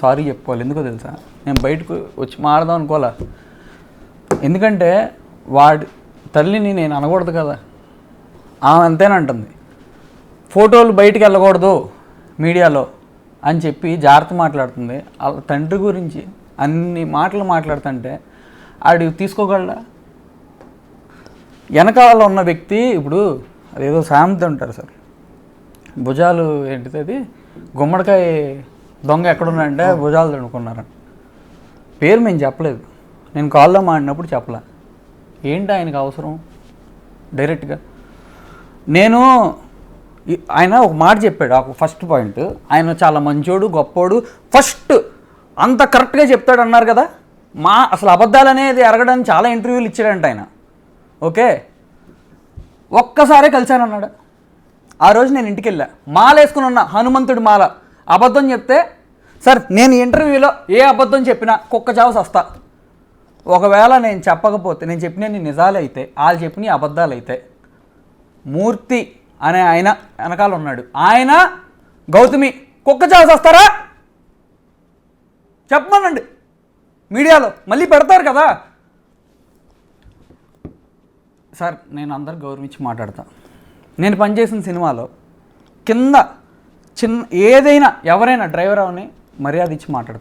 Sorry చెప్పుకోవాలి. ఎందుకో తెలుసా, నేను బయటకు వచ్చి మాడదాం అనుకోలే. ఎందుకంటే వాడి తల్లిని నేను అనకూడదు కదా, ఆమె అంతేనంటుంది. ఫోటోలు బయటికి వెళ్ళకూడదు మీడియాలో అని చెప్పి జాగ్రత్త మాట్లాడుతుంది. వాళ్ళ తండ్రి గురించి అన్ని మాటలు మాట్లాడుతుంటే ఆడు తీసుకోగలడా? వెనకాల ఉన్న వ్యక్తి ఇప్పుడు అదేదో సామెత ఉంటారు సార్, భుజాలు ఏంటిది అది, గుమ్మడికాయ దొంగ ఎక్కడున్నాడంటే భుజాలు తడుకున్నారని. పేరు మేము చెప్పలేదు, నేను కాల్లో మాడినప్పుడు చెప్పలే. ఏంటి ఆయనకు అవసరం డైరెక్ట్గా? నేను ఆయన ఒక మాట చెప్పాడు, ఒక ఫస్ట్ పాయింట్, ఆయన చాలా మంచోడు గొప్పోడు ఫస్ట్ అంత కరెక్ట్గా చెప్తాడు అన్నారు కదా. అసలు అబద్ధాలు అనేది ఎరగడానికి చాలా ఇంటర్వ్యూలు ఇచ్చాడంట ఆయన. ఓకే, ఒక్కసారే కలిశానన్నాడు. ఆ రోజు నేను ఇంటికి వెళ్ళా, మాల వేసుకుని ఉన్నా, హనుమంతుడి మాల. అబద్ధం చెప్తే సార్ నేను ఇంటర్వ్యూలో ఏ అబద్ధం చెప్పినా కుక్క చావు సస్తా. ఒకవేళ నేను చెప్పకపోతే, నేను చెప్పినవి నిజాలు అయితే, వాళ్ళు చెప్పినవి అబద్ధాలు అయితే, మూర్తి అనే ఆయన వెనకాల ఉన్నాడు, ఆయన గౌతమి కుక్క చావు సస్తారా చెప్పమనండి. మీడియాలో మళ్ళీ పెడతారు కదా సార్. నేను అందరు గౌరవించి మాట్లాడతా. నేను పనిచేసిన సినిమాలో కింద చిన్న ఏదైనా ఎవరైనా డ్రైవర్ అవని మర్యాద ఇచ్చి మాట్లాడతాను.